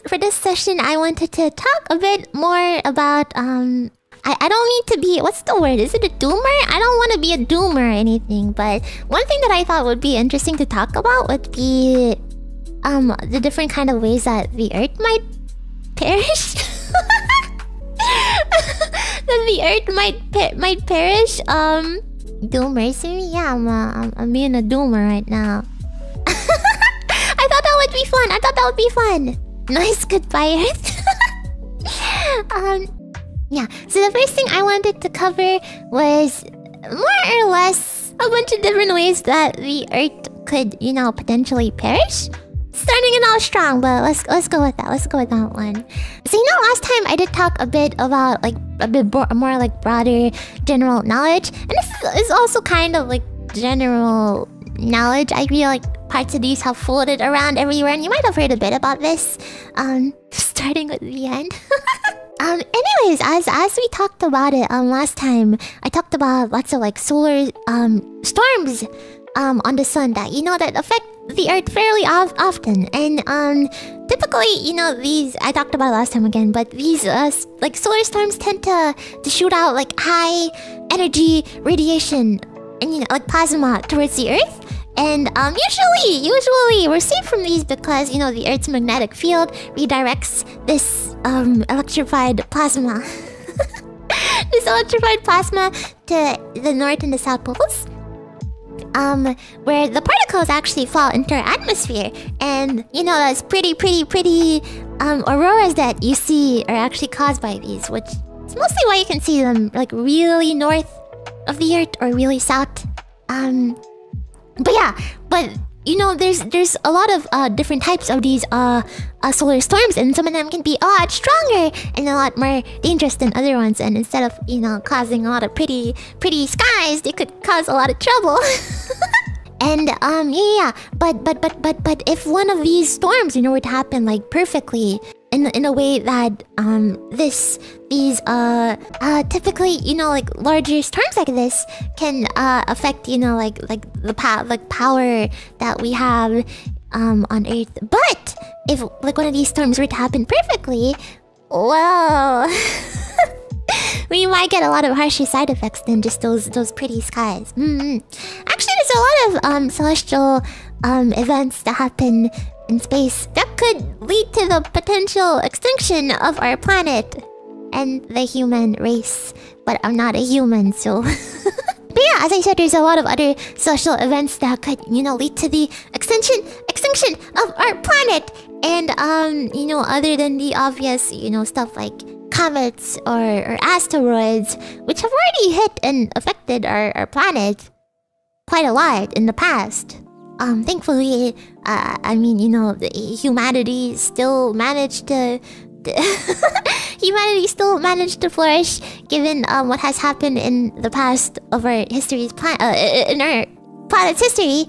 for this session, I wanted to talk a bit more about I don't mean to be, what's the word? Is it a doomer? I don't want to be a doomer or anything, but one thing that I thought would be interesting to talk about would be the different kind of ways that the Earth might perish. That the Earth might perish. Doomer, see? Yeah, I'm being a doomer right now. I thought that would be fun. I thought that would be fun. Nice goodbye, Earth. Yeah. So the first thing I wanted to cover was more or less a bunch of different ways that the Earth could, you know, potentially perish. Starting it out strong, but let's go with that. Let's go with that one. So you know, last time I did talk a bit about like a bit more like broader general knowledge, and this is also kind of like general knowledge. I feel like parts of these have floated around everywhere, and you might have heard a bit about this. Starting with the end. Anyways, as we talked about it last time, I talked about lots of like solar storms on the sun that, you know, that affect the Earth fairly often. And typically, you know, these I talked about it last time again, but these like solar storms tend to shoot out like high energy radiation and, you know, like plasma towards the Earth. And usually we're safe from these because, you know, the Earth's magnetic field redirects this electrified plasma this electrified plasma to the north and the south poles, where the particles actually fall into our atmosphere. And, you know, those pretty auroras that you see are actually caused by these, which is mostly why you can see them like really north of the Earth or really south. But yeah, you know, there's a lot of different types of these solar storms, and some of them can be a lot stronger and a lot more dangerous than other ones. And instead of, you know, causing a lot of pretty skies, they could cause a lot of trouble. And yeah, but if one of these storms, you know, were to happen like perfectly in a way that these typically, you know, like larger storms like this can affect, you know, like the power that we have on Earth. But if like one of these storms were to happen perfectly, well, we might get a lot of harsher side effects than just those pretty skies. Actually, there's a lot of celestial events that happen in space that could lead to the potential extinction of our planet and the human race. But I'm not a human, so... But yeah, as I said, there's a lot of other celestial events that could, you know, lead to the extinction of our planet. And, you know, other than the obvious, you know, stuff like comets or asteroids, which have already hit and affected our planet quite a lot in the past. Thankfully, I mean, you know, humanity still managed to flourish given what has happened in the past of our history's in our planet's history.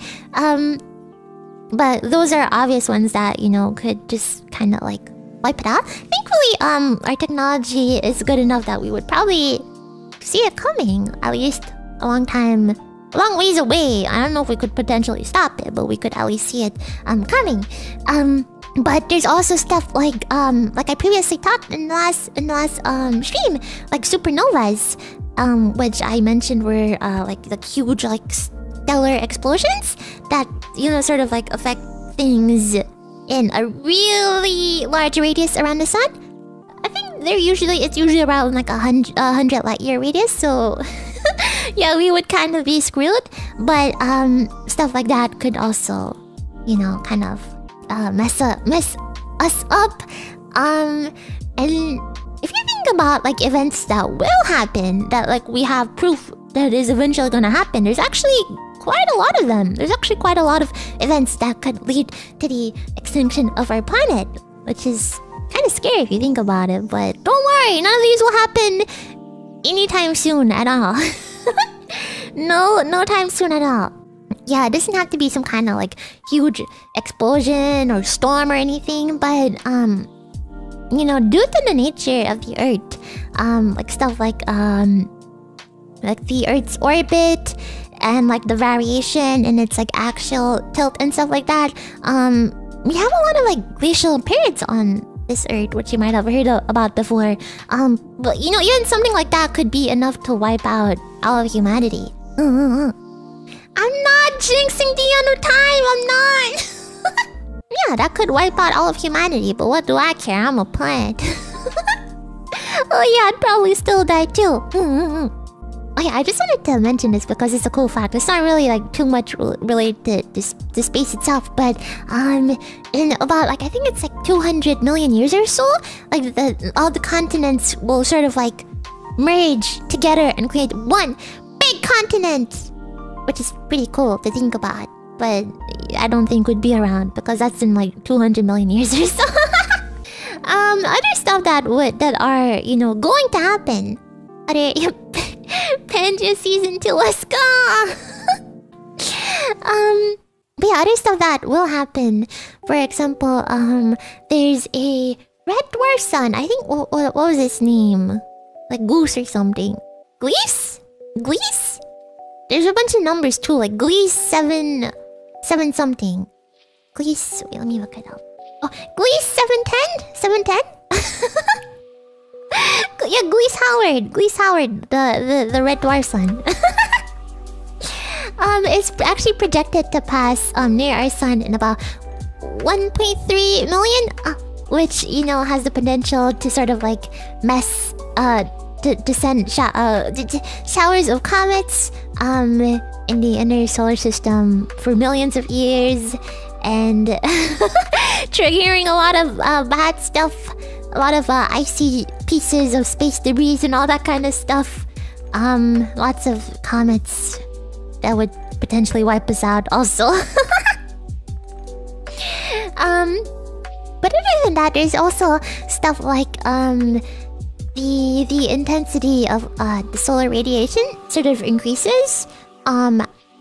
But those are obvious ones that, you know, could just kind of like wipe it out. Thankfully, our technology is good enough that we would probably see it coming, at least a long ways away. I don't know if we could potentially stop it, but we could at least see it coming. But there's also stuff like I previously talked in the last stream, like supernovas, which I mentioned were like huge like stellar explosions that, you know, sort of like affect things in a really large radius around the sun. I think it's usually around like 100 light year radius, so yeah, we would kind of be screwed. But stuff like that could also, you know, kind of mess us up. And if you think about like events that will happen, that like we have proof that is eventually gonna happen, there's actually quite a lot of them. There's actually quite a lot of events that could lead to the extinction of our planet, which is kind of scary if you think about it. But don't worry, none of these will happen anytime soon at all. No time soon at all. Yeah, it doesn't have to be some kind of like huge explosion or storm or anything, but you know, due to the nature of the Earth, like stuff like the Earth's orbit and like the variation in its like axial tilt and stuff like that, we have a lot of like glacial periods on this Earth, which you might have heard about before. But you know, even something like that could be enough to wipe out all of humanity. I'm not jinxing the end of time. I'm not. Yeah, that could wipe out all of humanity, but what do I care? I'm a plant. Oh yeah, I'd probably still die too. Oh yeah, I just wanted to mention this because it's a cool fact. It's not really like too much related to space itself, but in about like I think it's like 200 million years or so, like all the continents will sort of like merge together and create one big continent, which is pretty cool to think about. But I don't think would be around because that's in like 200 million years or so. Other stuff that are, you know, going to happen. Other Pangea season 2, let's go. But yeah, other stuff that will happen. For example, there's a red dwarf sun. I think what was its name? Like Goose or something. Glees? Glees? There's a bunch of numbers too, like Glees 7 something. Glees, wait, let me look it up. Oh, Glees 710? 710? Yeah, Glees Howard, the red dwarf sun. It's actually projected to pass near our sun in about 1.3 million, which, you know, has the potential to sort of like mess to send showers of comets in the inner solar system for millions of years, and triggering a lot of bad stuff, a lot of icy pieces of space debris and all that kind of stuff. Lots of comets that would potentially wipe us out also. But other than that, there's also stuff like the intensity of the solar radiation sort of increases.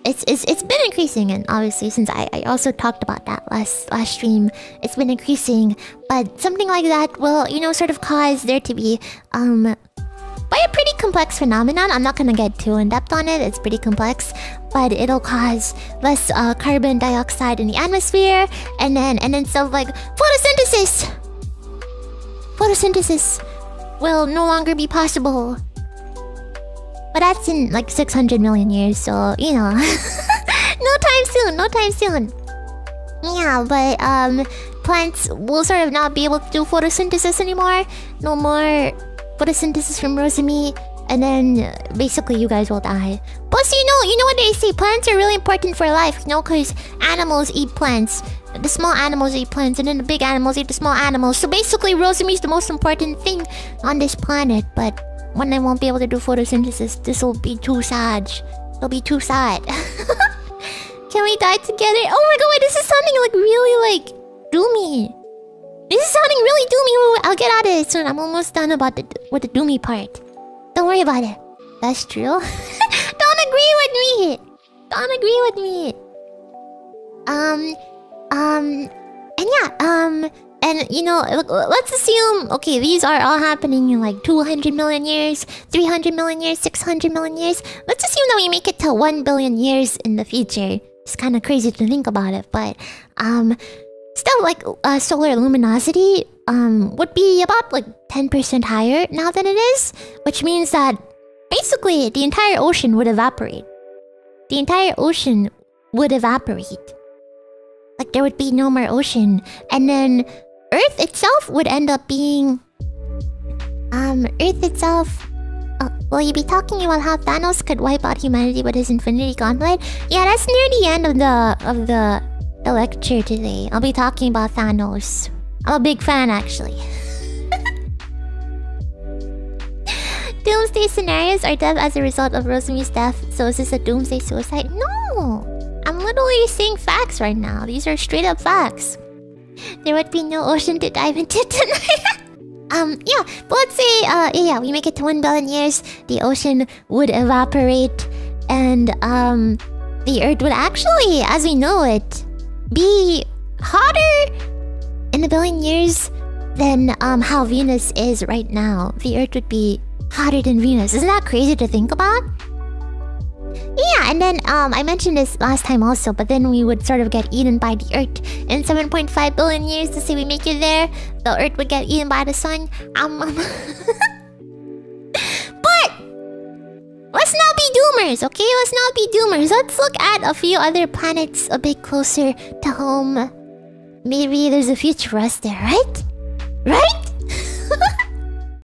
It's been increasing, and obviously since I also talked about that last stream, it's been increasing. But something like that will, you know, sort of cause there to be by a pretty complex phenomenon. I'm not gonna get too in depth on it. It's pretty complex, but it'll cause less carbon dioxide in the atmosphere, and then stuff like photosynthesis. Photosynthesis will no longer be possible. But that's in like 600 million years, so you know, no time soon. Yeah, but plants will sort of not be able to do photosynthesis anymore. No more photosynthesis from Rosemi, and then basically you guys will die. Plus, you know what they say, plants are really important for life, you know, because animals eat plants. The small animals eat plants, and then the big animals eat the small animals. So basically, Rosemi is the most important thing on this planet. But when I won't be able to do photosynthesis, this will be too sad. It'll be too sad. Can we die together? Oh my god, wait, this is sounding like really like doomy. This is sounding really doomy. I'll get out of it soon. I'm almost done with the doomy part. Don't worry about it. That's true. Don't agree with me. Don't agree with me. And yeah, and you know, let's assume, okay, these are all happening in like 200 million years, 300 million years, 600 million years. Let's assume that we make it to 1 billion years in the future. It's kind of crazy to think about it, but still, like solar luminosity would be about like 10% higher now than it is, which means that basically the entire ocean would evaporate. The entire ocean would evaporate. Like there would be no more ocean, and then Earth itself would end up being Earth itself. Will you be talking about how Thanos could wipe out humanity with his Infinity Gauntlet? Yeah, that's near the end of the lecture today. I'll be talking about Thanos. I'm a big fan, actually. Doomsday scenarios are death as a result of Rosemi's death. So is this a doomsday suicide? No! I'm literally saying facts right now. These are straight up facts. There would be no ocean to dive into tonight. Yeah, but let's say, yeah, we make it to 1 billion years, the ocean would evaporate, and, the Earth would actually, as we know it, be hotter in 1 billion years than, how Venus is right now. The Earth would be hotter than Venus. Isn't that crazy to think about? Yeah, and then I mentioned this last time also, but then we would sort of get eaten by the Earth in 7.5 billion years. To say we make it there, the Earth would get eaten by the sun. But let's not be doomers, okay? Let's not be doomers. Let's look at a few other planets a bit closer to home. Maybe there's a future for us there, right? Right?